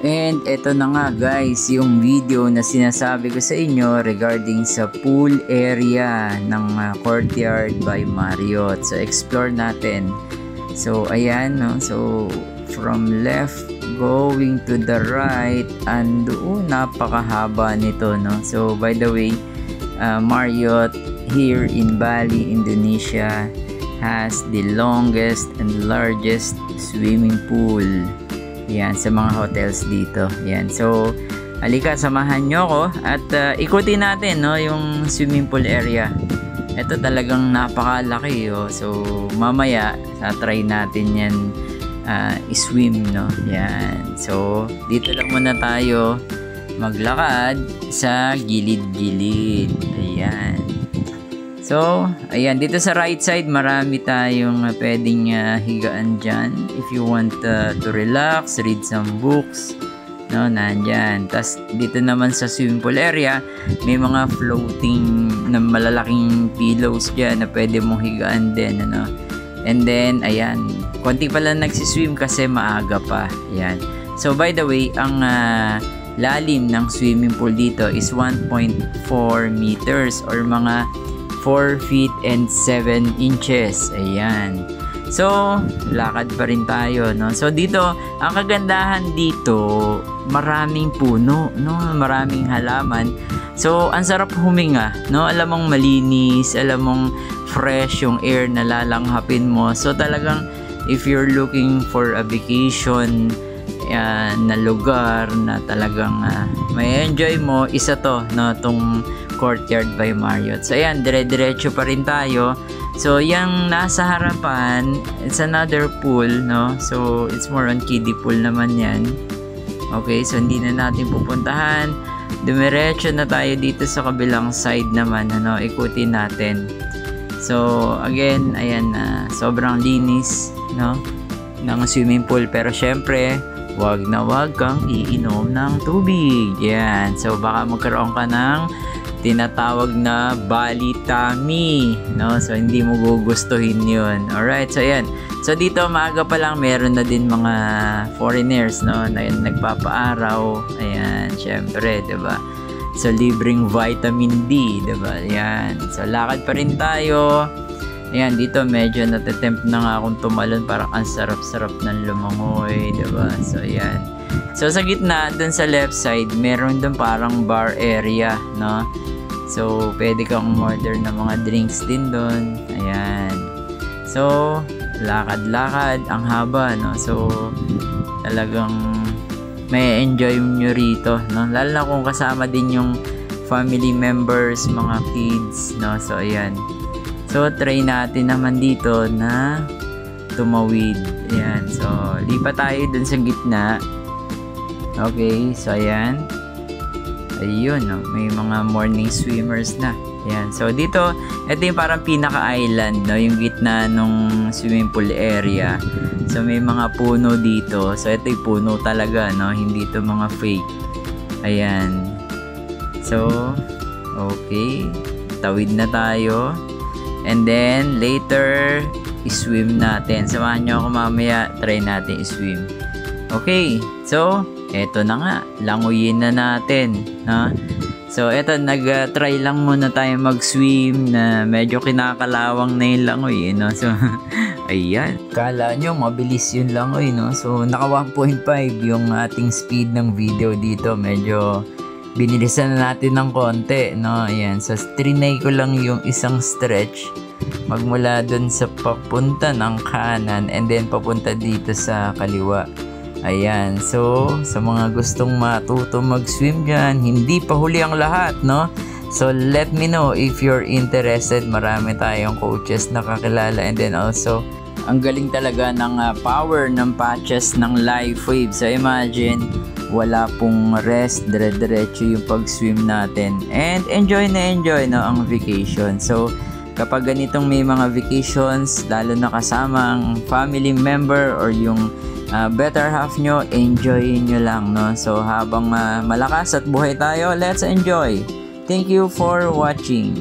And eto na nga guys, yung video na sinasabi ko sa inyo regarding sa pool area ng Courtyard by Marriott. So explore natin. So ayan, no? So from left going to the right, andoon napakahaba nito, no? So by the way, Marriott here in Bali, Indonesia has the longest and largest swimming pool. Yan, sa mga hotels dito. Yan. So, halika, samahan nyo ko at ikutin natin, no, yung swimming pool area. Ito talagang napakalaki, oh. So, mamaya, try natin yan iswim, no. Yan. So, dito lang muna tayo maglakad sa gilid-gilid. Ayan. So, ayan, dito sa right side, marami tayong pwedeng higaan dyan. If you want to relax, read some books, no, nandyan. Tas dito naman sa swimming pool area, may mga floating na malalaking pillows dyan na pwede mong higaan din, ano. And then, ayan, konti pala nagsiswim kasi maaga pa. Ayan. So, by the way, ang lalim ng swimming pool dito is 1.4 meters or mga 4 feet and 7 inches. Ayan. So, lakad pa rin tayo, no? So, dito, ang kagandahan dito, maraming puno, no? Maraming halaman. So, ang sarap huminga, no? Alam mong malinis, alam mong fresh yung air na lalanghapin mo. So, talagang, if you're looking for a vacation na lugar na talagang may enjoy mo, isa to, no? Tong Courtyard by Marriott. So ayan, dire-diretso pa rin tayo. So yung nasa harapan, it's another pool, no? So it's more on kiddie pool naman yan. Okay, so hindi na natin pupuntahan. Dumiretso na tayo dito sa kabilang side naman, ano, ikutin natin. So again, ayan, sobrang linis, no, ng swimming pool. Pero syempre, wag na wag kang iinom ng tubig. Yan. So baka magkaroon ka ng tinatawag na Bali tummy, no? So hindi mo gugustuhin yun. Alright, so ayan. So dito maaga pa lang meron na din mga foreigners, no, na nagpapaaraw. Ayan, syempre, 'di ba? So libreng vitamin D, 'di ba? Ayan. So lakad pa rin tayo. Ayan, dito medyo natatempt na nga akong tumalon, parang ang sarap-sarap ng lumangoy, 'di ba? So ayan. So sa gitna, dun sa left side, meron dun parang bar area, no? So pwede kang order ng mga drinks din dun. Ayan. So lakad-lakad, ang haba, no? So talagang may enjoy nyo rito, no? Lalo na kung kasama din yung family members, mga kids, no? So ayan. So try natin naman dito na tumawid. Ayan. So lipat tayo dun sa gitna. Okay, so ayan. Ayun, no? May mga morning swimmers na. Ayan. So dito, ito yung parang pinaka-island, no? Yung gitna nung swimming pool area. So may mga puno dito. So ito yung puno talaga, no? Hindi ito mga fake. Ayan. So, okay. Tawid na tayo. And then, later, iswim natin. Samahan nyo ako mamaya. Try natin iswim. Okay. So, eto na nga, languyin na natin, no? So eto, nag-try lang muna tayo mag-swim na medyo kinakalawang na yung langoy, no? So ayan, kala nyo mabilis yung langoy, no? So naka 1.5 yung ating speed ng video dito. Medyo binilisan na natin ng konti, no? Ayan, so trinay ko lang yung isang stretch magmula dun sa papunta ng kanan and then papunta dito sa kaliwa. Ayan, so sa mga gustong matuto mag-swim dyan, hindi pa huli ang lahat, no? So let me know if you're interested. Marami tayong coaches na kakilala, and then also ang galing talaga ng power ng patches ng live wave. So imagine, wala pong rest, dire-diretso yung pag-swim natin, and enjoy na enjoy, no, ang vacation. So kapag ganitong may mga vacations, lalo na kasama ang family member or yung better half nyo, enjoy nyo lang, no? So habang malakas at buhay tayo, let's enjoy. Thank you for watching.